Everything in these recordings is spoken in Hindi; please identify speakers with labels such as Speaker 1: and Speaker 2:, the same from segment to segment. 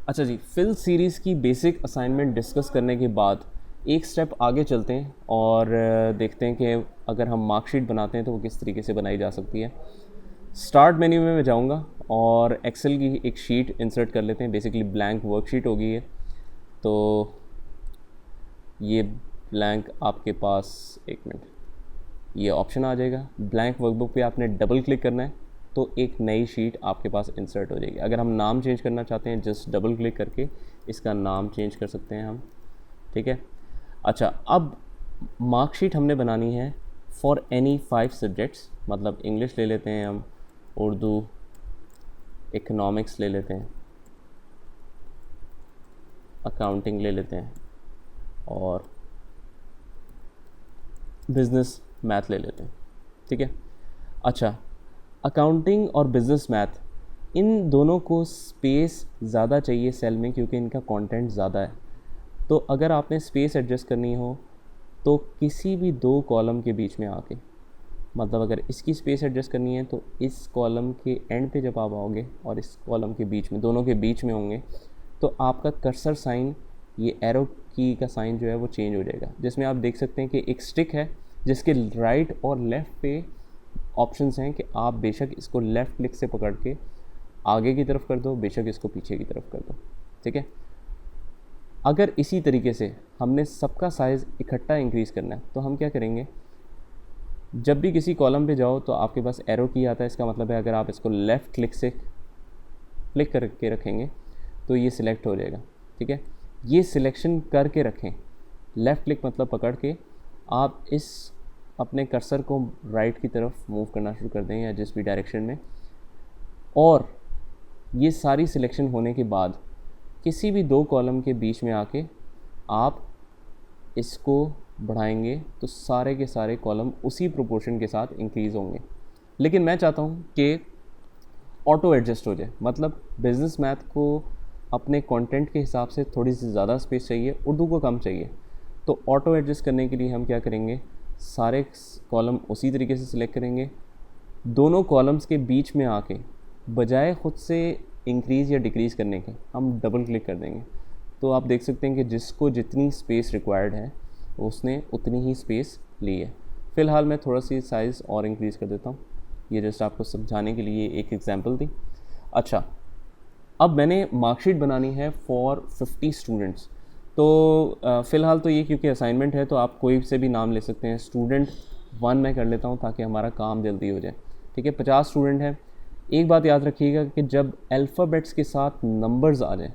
Speaker 1: अच्छा जी, फिल सीरीज़ की बेसिक असाइनमेंट डिस्कस करने के बाद एक स्टेप आगे चलते हैं और देखते हैं कि अगर हम मार्कशीट बनाते हैं तो वो किस तरीके से बनाई जा सकती है। स्टार्ट मेन्यू में मैं जाऊंगा और एक्सेल की एक शीट इंसर्ट कर लेते हैं। बेसिकली ब्लैंक वर्कशीट होगी ये। तो ये ब्लैंक आपके पास, एक मिनट, ये ऑप्शन आ जाएगा। ब्लैंक वर्कबुक पे आपने डबल क्लिक करना है तो एक नई शीट आपके पास इंसर्ट हो जाएगी। अगर हम नाम चेंज करना चाहते हैं, जस्ट डबल क्लिक करके इसका नाम चेंज कर सकते हैं हम। ठीक है। अच्छा, अब मार्कशीट हमने बनानी है फॉर एनी 5 सब्जेक्ट्स। मतलब इंग्लिश ले लेते हैं हम, उर्दू, इकोनॉमिक्स ले लेते हैं, अकाउंटिंग ले लेते हैं और बिज़नेस मैथ ले लेते हैं। ठीक है। अच्छा, अकाउंटिंग और बिज़नेस मैथ, इन दोनों को स्पेस ज़्यादा चाहिए सेल में क्योंकि इनका कंटेंट ज़्यादा है। तो अगर आपने स्पेस एडजस्ट करनी हो तो किसी भी 2 कॉलम के बीच में आके, मतलब अगर इसकी स्पेस एडजस्ट करनी है तो इस कॉलम के एंड पे जब आप आओगे और इस कॉलम के बीच में, दोनों के बीच में होंगे, तो आपका कर्सर साइन, ये एरो की का साइन जो है वो चेंज हो जाएगा। जिसमें आप देख सकते हैं कि एक स्टिक है जिसके राइट और लेफ़्ट पे ऑप्शंस हैं कि आप बेशक इसको लेफ़्ट क्लिक से पकड़ के आगे की तरफ कर दो, बेशक इसको पीछे की तरफ कर दो। ठीक है। अगर इसी तरीके से हमने सबका साइज़ इकट्ठा इंक्रीज़ करना है तो हम क्या करेंगे, जब भी किसी कॉलम पे जाओ तो आपके पास एरो की आता है। इसका मतलब है अगर आप इसको लेफ़्ट क्लिक से क्लिक करके रखेंगे तो ये सिलेक्ट हो जाएगा। ठीक है। ये सिलेक्शन करके रखें, लेफ़्ट क्लिक मतलब पकड़ के आप इस अपने कर्सर को राइट की तरफ मूव करना शुरू कर दें या जिस भी डायरेक्शन में। और ये सारी सिलेक्शन होने के बाद किसी भी 2 कॉलम के बीच में आके आप इसको बढ़ाएंगे तो सारे के सारे कॉलम उसी प्रोपोर्शन के साथ इंक्रीज़ होंगे। लेकिन मैं चाहता हूँ कि ऑटो एडजस्ट हो जाए। मतलब बिज़नेस मैथ को अपने कंटेंट के हिसाब से थोड़ी सी ज़्यादा स्पेस चाहिए, उर्दू को कम चाहिए। तो ऑटो एडजस्ट करने के लिए हम क्या करेंगे, सारे कॉलम उसी तरीके से सिलेक्ट करेंगे, दोनों कॉलम्स के बीच में आके बजाय ख़ुद से इंक्रीज़ या डिक्रीज़ करने के हम डबल क्लिक कर देंगे। तो आप देख सकते हैं कि जिसको जितनी स्पेस रिक्वायर्ड है उसने उतनी ही स्पेस ली है। फ़िलहाल मैं थोड़ा सी साइज़ और इंक्रीज़ कर देता हूँ। ये जस्ट आपको समझाने के लिए एक एग्जांपल दी। अच्छा, अब मैंने मार्कशीट बनानी है फॉर 50 स्टूडेंट्स। तो फ़िलहाल तो ये क्योंकि असाइनमेंट है तो आप कोई से भी नाम ले सकते हैं। स्टूडेंट 1 मैं कर लेता हूँ ताकि हमारा काम जल्दी हो जाए। ठीक है। 50 स्टूडेंट हैं। एक बात याद रखिएगा कि जब अल्फ़ाबेट्स के साथ नंबर्स आ जाएँ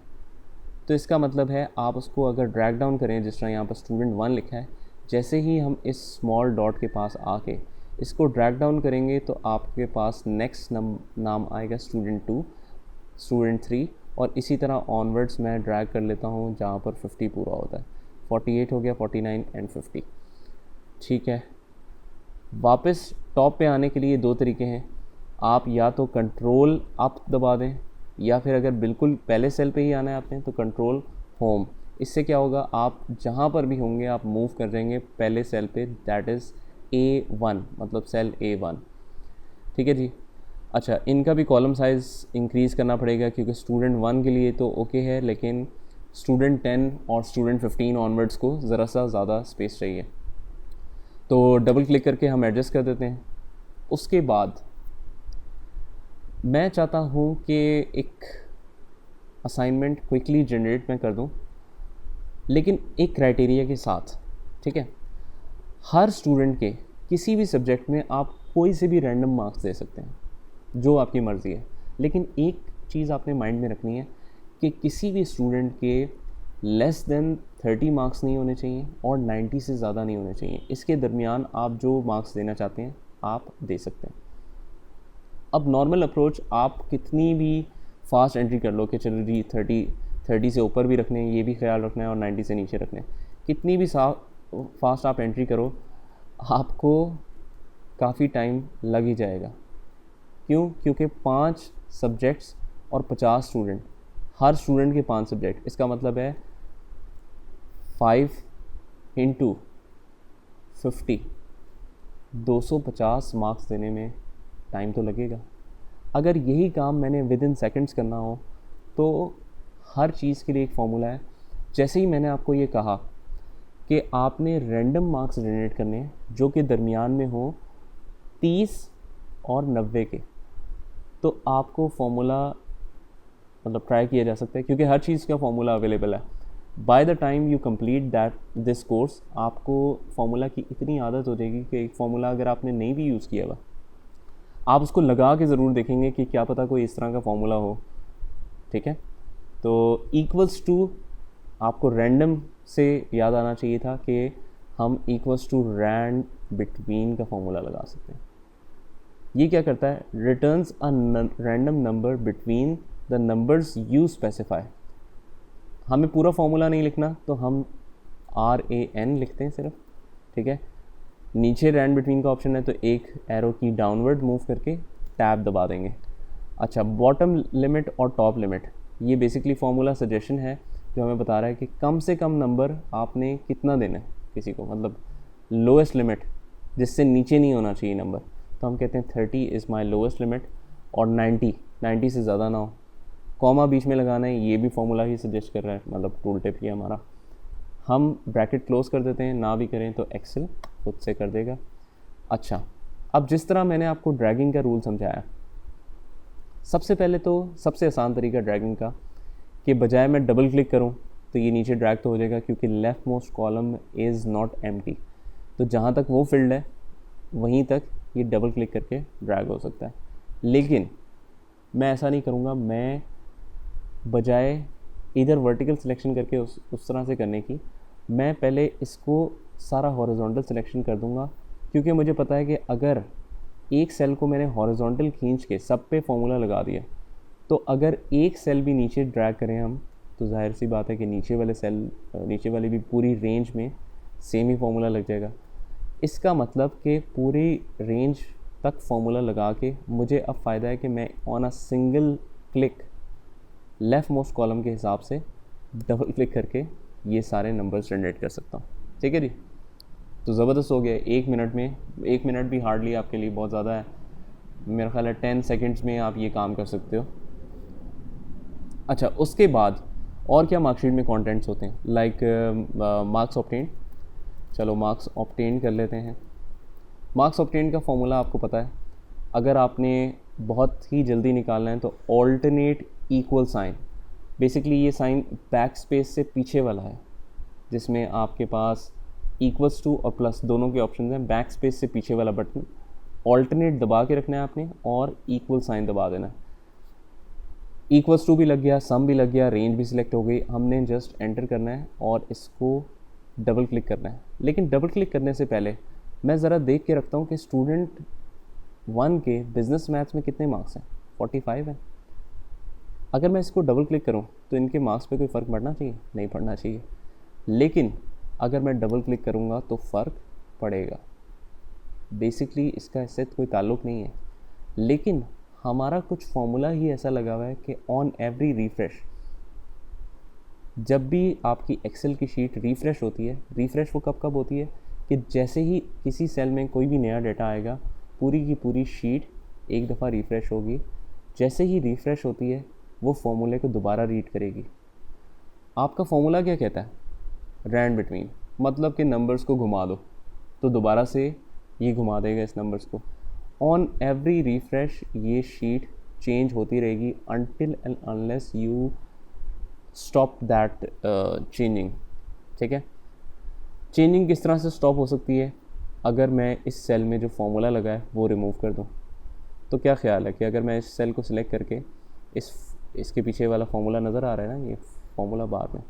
Speaker 1: तो इसका मतलब है आप उसको अगर ड्रैग डाउन करें, जिस तरह यहाँ पर स्टूडेंट 1 लिखा है, जैसे ही हम इस स्मॉल डॉट के पास आके इसको ड्रैग डाउन करेंगे तो आपके पास नेक्स्ट नाम आएगा स्टूडेंट 2, स्टूडेंट 3, और इसी तरह ऑनवर्ड्स मैं ड्रैग कर लेता हूँ जहाँ पर 50 पूरा होता है। 48 हो गया, 49 एंड 50। ठीक है। वापस टॉप पे आने के लिए 2 तरीके हैं। आप या तो कंट्रोल अप दबा दें या फिर अगर बिल्कुल पहले सेल पे ही आना है आपने तो कंट्रोल होम। इससे क्या होगा, आप जहाँ पर भी होंगे आप मूव कर जाएंगे पहले सेल पे, दैट इज़ A1, मतलब सेल A1। ठीक है जी। अच्छा, इनका भी कॉलम साइज़ इंक्रीज़ करना पड़ेगा क्योंकि स्टूडेंट 1 के लिए तो ओके है, लेकिन स्टूडेंट 10 और स्टूडेंट 15 ऑनवर्ड्स को ज़रा सा ज़्यादा स्पेस चाहिए। तो डबल क्लिक करके हम एडजस्ट कर देते हैं। उसके बाद मैं चाहता हूँ कि एक असाइनमेंट क्विकली जनरेट मैं कर दूँ, लेकिन एक क्राइटेरिया के साथ। ठीक है। हर स्टूडेंट के किसी भी सब्जेक्ट में आप कोई से भी रैंडम मार्क्स दे सकते हैं, जो आपकी मर्ज़ी है। लेकिन एक चीज़ आपने माइंड में रखनी है कि किसी भी स्टूडेंट के लेस देन 30 मार्क्स नहीं होने चाहिए और 90 से ज़्यादा नहीं होने चाहिए। इसके दरमियान आप जो मार्क्स देना चाहते हैं आप दे सकते हैं। अब नॉर्मल अप्रोच आप कितनी भी फास्ट एंट्री कर लो कि चलो जी 30 से ऊपर भी रखने हैं, ये भी ख्याल रखना है, और 90 से नीचे रखने हैं। कितनी भी फास्ट आप एंट्री करो, आपको काफ़ी टाइम लग ही जाएगा। क्यों? क्योंकि 5 सब्जेक्ट्स और 50 स्टूडेंट, हर स्टूडेंट के 5 सब्जेक्ट, इसका मतलब है 5 इंटू 50, 250 मार्क्स देने में टाइम तो लगेगा। अगर यही काम मैंने विद इन सेकेंड्स करना हो तो हर चीज़ के लिए एक फार्मूला है। जैसे ही मैंने आपको ये कहा कि आपने रैंडम मार्क्स जनरेट करने हैं जो कि दरमियान में हो 30 और 90 के, तो आपको फार्मूला मतलब ट्राई किया जा सकता है, क्योंकि हर चीज़ का फार्मूला अवेलेबल है। By the time you complete that this course, आपको फार्मूला की इतनी आदत हो जाएगी कि एक फार्मूला अगर आपने नहीं भी यूज़ किया हुआ, आप उसको लगा के ज़रूर देखेंगे कि क्या पता कोई इस तरह का फार्मूला हो। ठीक है, तो इक्वल्स टू आपको रैंडम से याद आना चाहिए था कि हम इक्वल्स टू रैंड बिटवीन का फार्मूला लगा सकते हैं। ये क्या करता है, returns a random number between the numbers you specify. हमें पूरा फार्मूला नहीं लिखना, तो हम RAN लिखते हैं सिर्फ। ठीक है, नीचे रैंड बिटवीन का ऑप्शन है तो एक एरो की डाउनवर्ड मूव करके टैब दबा देंगे। अच्छा, बॉटम लिमिट और टॉप लिमिट, ये बेसिकली फार्मूला सजेशन है जो हमें बता रहा है कि कम से कम नंबर आपने कितना देना है किसी को, मतलब लोएस्ट लिमिट जिससे नीचे नहीं होना चाहिए नंबर। तो हम कहते हैं 30 इज़ माई लोएस्ट लिमिट, और 90 से ज़्यादा ना हो। कॉमा बीच में लगाना है, ये भी फार्मूला ही सजेस्ट कर रहा है, मतलब टूल टिप ही हमारा। हम ब्रैकेट क्लोज कर देते हैं, ना भी करें तो एक्सेल खुद से कर देगा। अच्छा, अब जिस तरह मैंने आपको ड्रैगिंग का रूल समझाया, सबसे पहले तो सबसे आसान तरीका ड्रैगिंग का कि बजाय मैं डबल क्लिक करूं तो ये नीचे ड्रैग तो हो जाएगा, क्योंकि left most column is not empty. तो जहाँ तक वो फील्ड है वहीं तक ये डबल क्लिक करके ड्रैग हो सकता है। लेकिन मैं ऐसा नहीं करूँगा, मैं बजाय इधर वर्टिकल सिलेक्शन करके उस तरह से करने की, मैं पहले इसको सारा हॉरिजॉन्टल सिलेक्शन कर दूंगा, क्योंकि मुझे पता है कि अगर एक सेल को मैंने हॉरिजॉन्टल खींच के सब पे फॉर्मूला लगा दिया, तो अगर एक सेल भी नीचे ड्रैग करें हम, तो जाहिर सी बात है कि नीचे वाले भी पूरी रेंज में सेम ही फार्मूला लग जाएगा। इसका मतलब कि पूरी रेंज तक फार्मूला लगा के मुझे अब फ़ायदा है कि मैं on a single click left most column के हिसाब से डबल क्लिक करके ये सारे नंबर्स जनरेट कर सकता हूँ। ठीक है जी, तो ज़बरदस्त हो गया। 1 मिनट भी हार्डली आपके लिए बहुत ज़्यादा है, मेरा ख्याल है 10 सेकेंड्स में आप ये काम कर सकते हो। अच्छा, उसके बाद और क्या मार्कशीट में कंटेंट्स होते हैं, लाइक मार्क्स ऑब्टेन। चलो मार्क्स ऑब्टेन कर लेते हैं। मार्क्स ऑब्टेन का फॉर्मूला आपको पता है, अगर आपने बहुत ही जल्दी निकालना है तो ऑल्टरनेट इक्वल साइन, बेसिकली ये साइन बैक स्पेस से पीछे वाला है, जिसमें आपके पास इक्वल्स टू और प्लस दोनों के ऑप्शन हैं। बैक स्पेस से पीछे वाला बटन ऑल्टरनेट दबा के रखना है आपने, और इक्वल साइन दबा देना है। इक्वल्स टू भी लग गया, सम भी लग गया, रेंज भी सिलेक्ट हो गई, हमने जस्ट एंटर करना है और इसको डबल क्लिक करना है। लेकिन डबल क्लिक करने से पहले मैं ज़रा देख के रखता हूँ कि स्टूडेंट 1 के बिज़नेस मैथ्स में कितने मार्क्स हैं। 45 है। अगर मैं इसको डबल क्लिक करूं तो इनके मार्क्स पे कोई फ़र्क पड़ना चाहिए? नहीं पड़ना चाहिए। लेकिन अगर मैं डबल क्लिक करूंगा तो फ़र्क पड़ेगा। बेसिकली इसका इससे कोई ताल्लुक़ नहीं है, लेकिन हमारा कुछ फॉर्मूला ही ऐसा लगा हुआ है कि ऑन एवरी रिफ़्रेश, जब भी आपकी एक्सेल की शीट रिफ़्रेश होती है, रिफ़्रेश वो कब होती है कि जैसे ही किसी सेल में कोई भी नया डाटा आएगा, पूरी की पूरी शीट एक दफ़ा रिफ़्रेश होगी। जैसे ही रिफ़्रेश होती है वो फॉर्मूले को दोबारा रीड करेगी। आपका फॉर्मूला क्या कहता है? रैंड बिटवीन, मतलब कि नंबर्स को घुमा दो, तो दोबारा से ये घुमा देगा इस नंबर्स को। ऑन एवरी रिफ़्रेश ये शीट चेंज होती रहेगी until and unless you stop that changing. ठीक है, चेंजिंग किस तरह से स्टॉप हो सकती है? अगर मैं इस सेल में जो फॉर्मूला लगा है वो रिमूव कर दूँ, तो क्या ख्याल है कि अगर मैं इस सेल को सिलेक्ट करके इसके पीछे वाला फॉर्मूला नज़र आ रहा है ना, ये फॉर्मूला बार में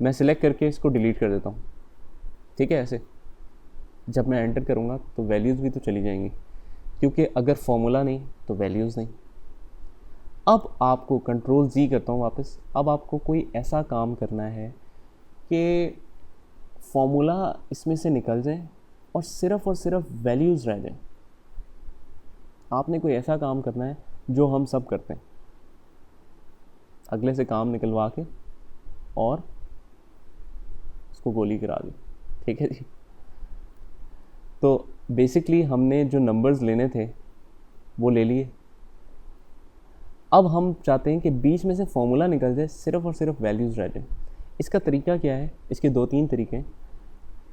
Speaker 1: मैं सिलेक्ट करके इसको डिलीट कर देता हूँ। ठीक है, ऐसे जब मैं एंटर करूँगा तो वैल्यूज़ भी तो चली जाएंगी, क्योंकि अगर फॉर्मूला नहीं तो वैल्यूज़ नहीं। अब आपको कंट्रोल Z करता हूँ वापस। अब आपको कोई ऐसा काम करना है कि फॉर्मूला इसमें से निकल जाए और सिर्फ वैल्यूज़ रह जाए। आपने कोई ऐसा काम करना है जो हम सब करते हैं, अगले से काम निकलवा के और उसको गोली करा दी। ठीक है जी, तो बेसिकली हमने जो नंबर्स लेने थे वो ले लिए। अब हम चाहते हैं कि बीच में से फॉर्मूला निकल जाए, सिर्फ और सिर्फ वैल्यूज़ रह जाए। इसका तरीका क्या है? इसके 2-3 तरीके हैं।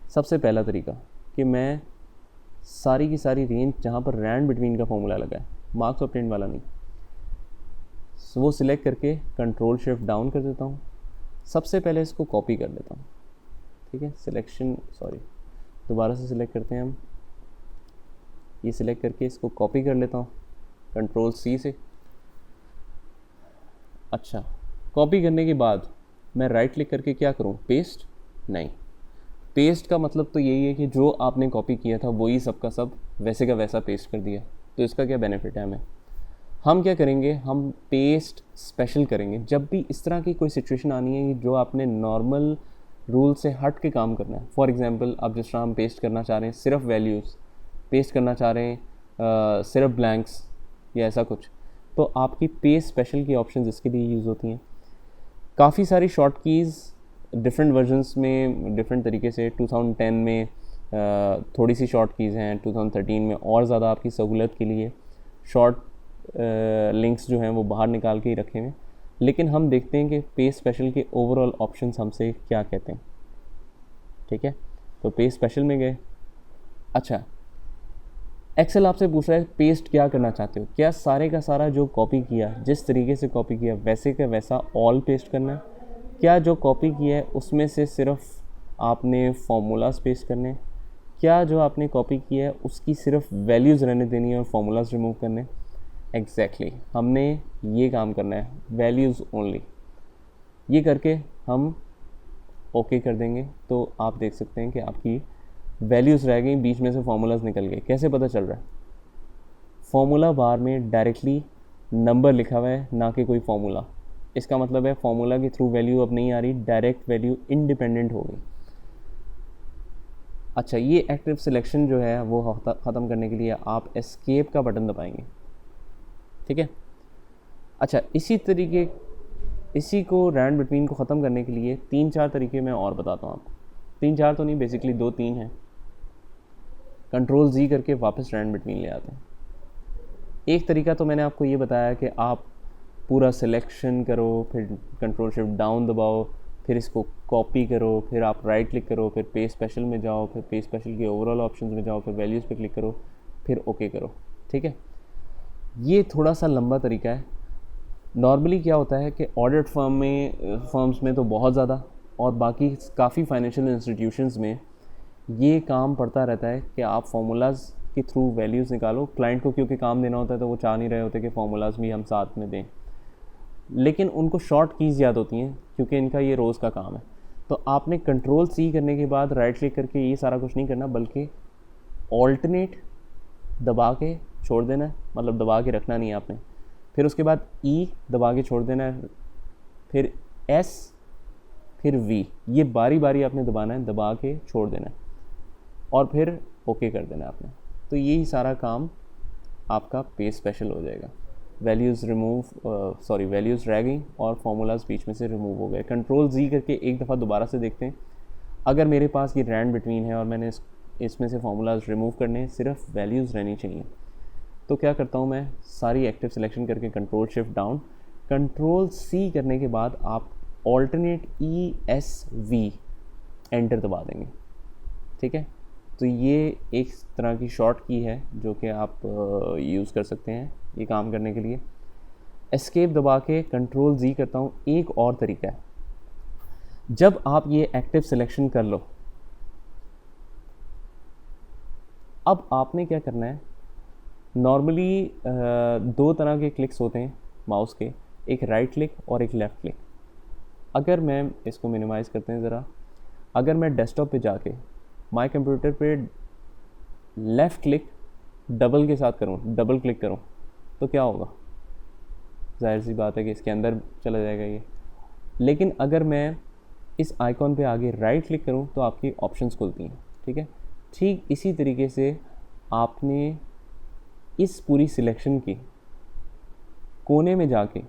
Speaker 1: सबसे पहला तरीका कि मैं सारी की सारी रेंज जहाँ पर रैंड बिटवीन का फॉर्मूला लगा है, मार्क्स ऑब्टेन्ड वाला नहीं, वो सिलेक्ट करके कंट्रोल शिफ्ट डाउन कर देता हूँ। सबसे पहले इसको कॉपी कर लेता हूँ, ठीक है। दोबारा से सिलेक्ट करते हैं हम, ये सिलेक्ट करके इसको कॉपी कर लेता हूँ कंट्रोल सी से। अच्छा, कॉपी करने के बाद मैं राइट क्लिक करके क्या करूँ? पेस्ट? नहीं, पेस्ट का मतलब तो यही है कि जो आपने कॉपी किया था वही सब का सब वैसे का वैसा पेस्ट कर दिया। तो इसका क्या बेनिफिट है हमें? हम क्या करेंगे, हम पेस्ट स्पेशल करेंगे। जब भी इस तरह की कोई सिचुएशन आनी है जो आपने नॉर्मल रूल से हट के काम करना है, फॉर एग्जांपल अब जिस तरह हम पेस्ट करना चाह रहे हैं सिर्फ वैल्यूज़, पेस्ट करना चाह रहे हैं सिर्फ ब्लैंक्स या ऐसा कुछ, तो आपकी पेस्ट स्पेशल की ऑप्शंस इसके लिए यूज़ होती हैं। काफ़ी सारी शॉर्ट कीज़ डिफरेंट वर्जन्स में डिफरेंट तरीके से, 2010 में थोड़ी सी शॉर्ट कीज़ हैं, 2013 में और ज़्यादा आपकी सहूलत के लिए शॉर्ट लिंक्स जो हैं वो बाहर निकाल के ही रखे हुए हैं। लेकिन हम देखते हैं कि पेस्ट स्पेशल के ओवरऑल ऑप्शंस हमसे क्या कहते हैं, ठीक है। तो पेस्ट स्पेशल में गए। अच्छा, एक्सेल आपसे पूछ रहा है पेस्ट क्या करना चाहते हो? क्या सारे का सारा जो कॉपी किया, जिस तरीके से कॉपी किया वैसे का वैसा ऑल पेस्ट करना है? क्या जो कॉपी किया है उसमें से सिर्फ आपने फार्मूलाज पेस्ट करने? क्या जो आपने कॉपी किया है उसकी सिर्फ वैल्यूज़ रहने देनी है और फार्मूलाज रिमूव करने? एग्जैक्टली, हमने ये काम करना है, वैल्यूज़ ओनली। ये करके हम ओके कर देंगे तो आप देख सकते हैं कि आपकी वैल्यूज़ रह गई, बीच में से फार्मूलाज निकल गए। कैसे पता चल रहा है? फार्मूला बार में डायरेक्टली नंबर लिखा हुआ है, ना कि कोई फार्मूला। इसका मतलब है फार्मूला के थ्रू वैल्यू अब नहीं आ रही, डायरेक्ट वैल्यू इंडिपेंडेंट हो गई। अच्छा, ये एक्टिव सिलेक्शन जो है वो ख़त्म करने के लिए आप एस्केप का बटन दबाएंगे, ठीक है। अच्छा, इसी को रैंड बिटवीन को ख़त्म करने के लिए 3-4 तरीके मैं और बताता हूँ आपको। 3-4 तो नहीं, बेसिकली 2-3 हैं। कंट्रोल जी करके वापस रैंड बिटवीन ले आते हैं। एक तरीका तो मैंने आपको ये बताया कि आप पूरा सिलेक्शन करो, फिर कंट्रोल शिफ्ट डाउन दबाओ, फिर इसको कॉपी करो, फिर आप राइट क्लिक करो, फिर पेस्ट स्पेशल में जाओ, फिर पेस्ट स्पेशल के ओवरऑल ऑप्शंस में जाओ, फिर वैल्यूज़ पे क्लिक करो, फिर ओके करो, ठीक है। ये थोड़ा सा लंबा तरीका है। नॉर्मली क्या होता है कि ऑडिट फर्म्स में तो बहुत ज़्यादा, और बाकी काफ़ी फाइनेंशियल इंस्टीट्यूशंस में ये काम पड़ता रहता है कि आप फार्मूलाज के थ्रू वैल्यूज़ निकालो। क्लाइंट को क्योंकि काम देना होता है तो वो चाह नहीं रहे होते कि फार्मूलाज भी हम साथ में दें, लेकिन उनको शॉर्ट कीज़ याद होती हैं क्योंकि इनका ये रोज़ का काम है। तो आपने कंट्रोल सी करने के बाद राइट क्लिक करके ये सारा कुछ नहीं करना, बल्कि ऑल्टरनेट दबा के छोड़ देना है, मतलब दबा के रखना नहीं है आपने। फिर उसके बाद ई दबा के छोड़ देना है, फिर एस, फिर वी, ये बारी बारी आपने दबाना है, दबा के छोड़ देना है, और फिर ओके कर देना है आपने। तो यही सारा काम आपका पेस्ट स्पेशल हो जाएगा। वैल्यूज़ रह गई और फार्मूलाज बीच में से रिमूव हो गए। कंट्रोल जी करके एक दफ़ा दोबारा से देखते हैं। अगर मेरे पास ये रैंड बिटवीन है और मैंने इसमें से फार्मूलाज रिमूव करने हैं, सिर्फ वैल्यूज़ रहनी चाहिए, तो क्या करता हूँ मैं, सारी एक्टिव सिलेक्शन करके control shift down, control C करने के बाद आप alternate E S V enter दबा देंगे, ठीक है। तो ये एक तरह की शॉर्ट की है जो कि आप यूज़ कर सकते हैं ये काम करने के लिए। एस्केप दबा के कंट्रोल जी करता हूँ। एक और तरीका है, जब आप ये एक्टिव सिलेक्शन कर लो, अब आपने क्या करना है, नॉर्मली 2 तरह के क्लिक्स होते हैं माउस के, एक राइट क्लिक और एक लेफ़्ट क्लिक। अगर मैं इसको मिनिमाइज़ करते हैं ज़रा, अगर मैं डेस्कटॉप पे जाके माई कंप्यूटर पे लेफ़्ट क्लिक डबल के साथ करूँ, डबल क्लिक करूँ, तो क्या होगा? जाहिर सी बात है कि इसके अंदर चला जाएगा ये। लेकिन अगर मैं इस आइकॉन पे आगे राइट क्लिक करूँ तो आपकी ऑप्शंस खुलती हैं, ठीक है। ठीक इसी तरीके से आपने इस पूरी सिलेक्शन के कोने में जाके,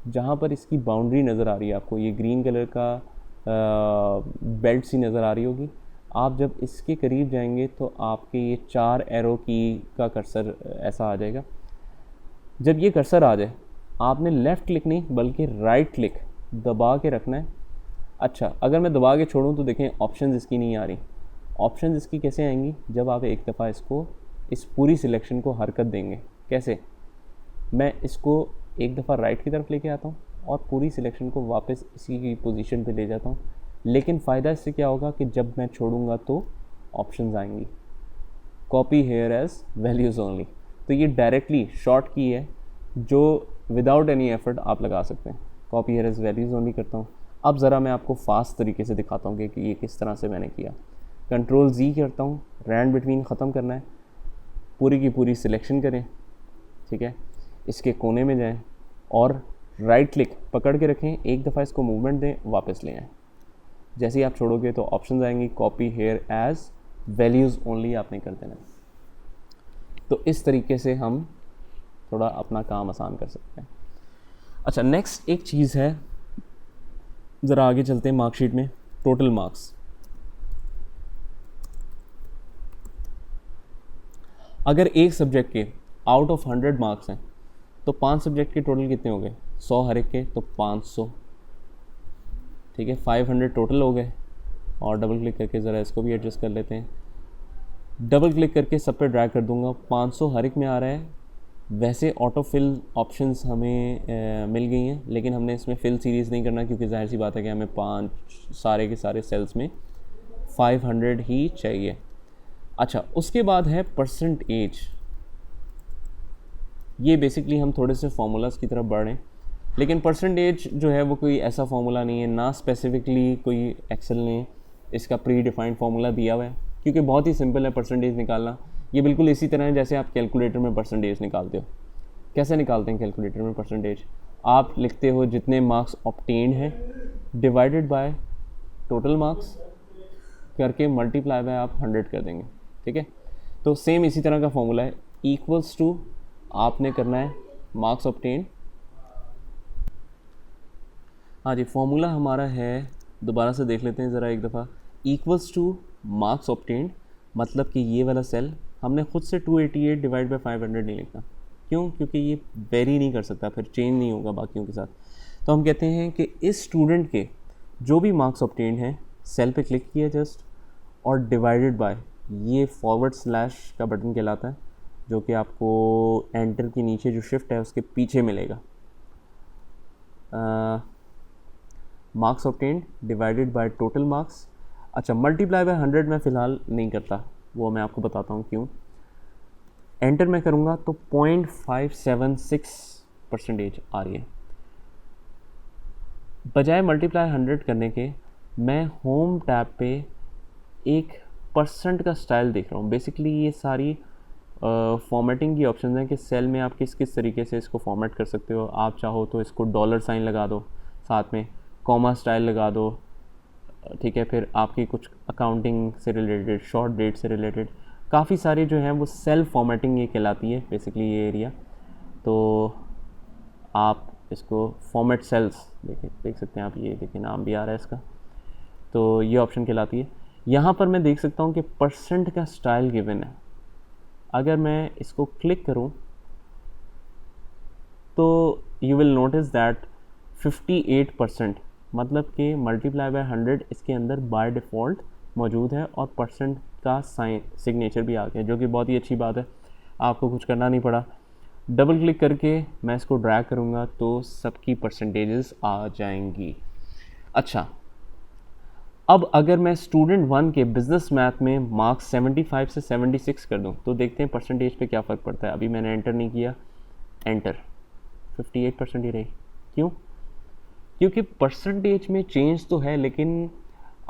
Speaker 1: जहाँ पर इसकी बाउंड्री नज़र आ रही है आपको, ये ग्रीन कलर का बेल्ट सी नज़र आ रही होगी, आप जब इसके करीब जाएंगे तो आपके ये 4 एरो की का कर्सर ऐसा आ जाएगा। जब ये कर्सर आ जाए आपने लेफ़्ट क्लिक नहीं बल्कि राइट क्लिक दबा के रखना है। अच्छा, अगर मैं दबा के छोड़ूं तो देखें ऑप्शंस इसकी नहीं आ रही। ऑप्शंस इसकी कैसे आएंगी? जब आप एक दफ़ा इसको, इस पूरी सिलेक्शन को हरकत देंगे। कैसे? मैं इसको एक दफ़ा राइट की तरफ लेके आता हूँ और पूरी सिलेक्शन को वापस इसी की पोजीशन पे ले जाता हूँ। लेकिन फ़ायदा इससे क्या होगा कि जब मैं छोड़ूंगा तो ऑप्शंस आएंगी। Copy here as values only, तो ये डायरेक्टली शॉर्ट की है जो विदाउट एनी एफर्ट आप लगा सकते हैं। Copy here as values only करता हूँ। अब ज़रा मैं आपको फास्ट तरीके से दिखाता हूँ कि ये किस तरह से मैंने किया। कंट्रोल Z करता हूँ, रैंड बिटवीन ख़त्म करना है, पूरी की पूरी सिलेक्शन करें, ठीक है, इसके कोने में जाएं और राइट क्लिक पकड़ के रखें, एक दफ़ा इसको मूवमेंट दें, वापस ले आएँ। जैसे ही आप छोड़ोगे तो ऑप्शन आएंगी, copy here as values only आपने कर देना। तो इस तरीके से हम थोड़ा अपना काम आसान कर सकते हैं। अच्छा, नेक्स्ट एक चीज़ है, ज़रा आगे चलते हैं मार्कशीट में। टोटल मार्क्स, अगर एक सब्जेक्ट के आउट ऑफ 100 मार्क्स हैं तो 5 सब्जेक्ट के टोटल कितने हो गए? 100 हर एक के, तो 500, ठीक है, 500 टोटल हो गए। और डबल क्लिक करके ज़रा इसको भी एडजस्ट कर लेते हैं। डबल क्लिक करके सब पे ड्रैग कर दूंगा, 500 हर एक में आ रहा है। वैसे ऑटो फिल ऑप्शंस हमें मिल गई हैं, लेकिन हमने इसमें फिल सीरीज़ नहीं करना क्योंकि जाहिर सी बात है कि हमें 5 सारे के सारे सेल्स में 500 ही चाहिए। अच्छा, उसके बाद है परसेंटेज। ये बेसिकली हम थोड़े से फार्मूलाज की तरफ बढ़ रहे हैं, लेकिन परसेंटेज जो है वो कोई ऐसा फार्मूला नहीं है, ना स्पेसिफिकली कोई एक्सेल ने इसका प्री डिफाइंड फार्मूला दिया हुआ है, क्योंकि बहुत ही सिंपल है परसेंटेज निकालना। ये बिल्कुल इसी तरह है जैसे आप कैलकुलेटर में परसेंटेज निकालते हो। कैसे निकालते हैं कैलकुलेटर में परसेंटेज? आप लिखते हो जितने मार्क्स ऑब्टेन्ड हैं डिवाइडेड बाय टोटल मार्क्स करके मल्टीप्लाई बाय आप 100 कर देंगे, ठीक है। तो सेम इसी तरह का फॉर्मूला है, इक्वल्स टू आपने करना है मार्क्स ऑब्टेन। हाँ जी, फॉर्मूला हमारा है, दोबारा से देख लेते हैं ज़रा एक दफ़ा। इक्वल्स टू मार्क्स ऑब्टेन्ड, मतलब कि ये वाला सेल हमने खुद से 288 डिवाइड बाई 500 नहीं लिखना। क्यों? क्योंकि ये वेरी नहीं कर सकता, फिर चेंज नहीं होगा बाकियों के साथ। तो हम कहते हैं कि इस स्टूडेंट के जो भी मार्क्स ऑब्टेन्ड हैं, सेल पे क्लिक किया जस्ट और डिवाइडेड बाय, ये फॉरवर्ड स्लैश का बटन कहलाता है, जो कि आपको एंटर के नीचे जो शिफ्ट है उसके पीछे मिलेगा। Marks obtained divided by total marks. अच्छा, मल्टीप्लाई बाय 100 मैं फ़िलहाल नहीं करता, वो मैं आपको बताता हूँ क्यों। एंटर मैं करूँगा तो 0.576% आ रही है। बजाय मल्टीप्लाई 100 करने के मैं होम टैब पे एक परसेंट का स्टाइल देख रहा हूँ। बेसिकली ये सारी फॉर्मेटिंग की ऑप्शन हैं कि सेल में आप किस किस तरीके से इसको फॉर्मेट कर सकते हो। आप चाहो तो इसको डॉलर साइन लगा दो, साथ में कॉमा स्टाइल लगा दो, ठीक है। फिर आपकी कुछ अकाउंटिंग से रिलेटेड, शॉर्ट डेट से रिलेटेड काफ़ी सारी जो हैं वो सेल फॉर्मेटिंग ये कहलाती है बेसिकली ये एरिया। तो आप इसको फॉर्मेट सेल्स देख सकते हैं आप, ये देखिए नाम भी आ रहा है इसका, तो ये ऑप्शन कहलाती है। यहाँ पर मैं देख सकता हूँ कि परसेंट का स्टाइल गिवन है। अगर मैं इसको क्लिक करूं तो यू विल नोटिस दैट 58%, मतलब कि मल्टीप्लाई बाय 100 इसके अंदर बाय डिफ़ॉल्ट मौजूद है और परसेंट का साइन सिग्नेचर भी आ गया, जो कि बहुत ही अच्छी बात है, आपको कुछ करना नहीं पड़ा। डबल क्लिक करके मैं इसको ड्रैग करूँगा तो सबकी परसेंटेजेस आ जाएंगी। अच्छा, अब अगर मैं स्टूडेंट 1 के बिज़नेस मैथ में मार्क्स 75 से 76 कर दूं तो देखते हैं परसेंटेज पे क्या फ़र्क पड़ता है। अभी मैंने एंटर नहीं किया, एंटर 58% ही रही। क्यों? क्योंकि परसेंटेज में चेंज तो है, लेकिन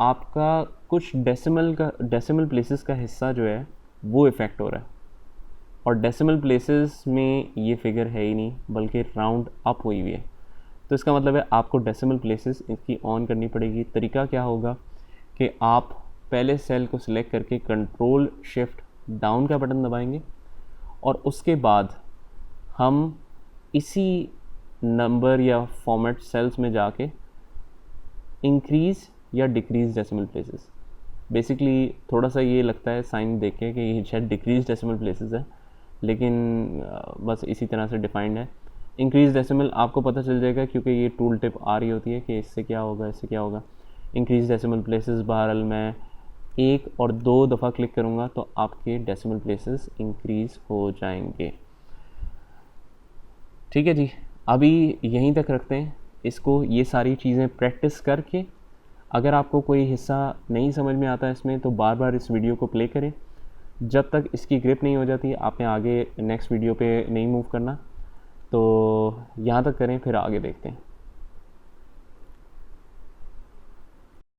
Speaker 1: आपका कुछ डेसिमल प्लेसेस का हिस्सा जो है वो इफ़ेक्ट हो रहा है, और डेसिमल प्लेसेस में ये फिगर है ही नहीं बल्कि राउंड अप हुई हुई है। तो इसका मतलब है आपको डेसिमल प्लेसेस इसकी ऑन करनी पड़ेगी। तरीका क्या होगा कि आप पहले सेल को सिलेक्ट करके कंट्रोल शिफ्ट डाउन का बटन दबाएंगे और उसके बाद हम इसी नंबर या फॉर्मेट सेल्स में जाके इंक्रीज़ या डिक्रीज़ डेसिमल प्लेसेस, बेसिकली थोड़ा सा ये लगता है साइन देख के कि ये शायद डिक्रीज़ डेसिमल प्लेसेस है, लेकिन बस इसी तरह से डिफाइंड है। इंक्रीज डेसिमल आपको पता चल जाएगा क्योंकि ये टूल टिप आ रही होती है कि इससे क्या होगा, इससे क्या होगा। इंक्रीज डेसिमल प्लेसेस, बहरहाल मैं 1 और 2 दफ़ा क्लिक करूँगा तो आपके डेसिमल प्लेसेस इंक्रीज़ हो जाएंगे। ठीक है जी, अभी यहीं तक रखते हैं इसको। ये सारी चीज़ें प्रैक्टिस करके अगर आपको कोई हिस्सा नहीं समझ में आता इसमें तो बार बार इस वीडियो को प्ले करें। जब तक इसकी ग्रिप नहीं हो जाती आपने आगे नेक्स्ट वीडियो पे नहीं मूव करना। तो यहाँ तक करें, फिर आगे देखते हैं।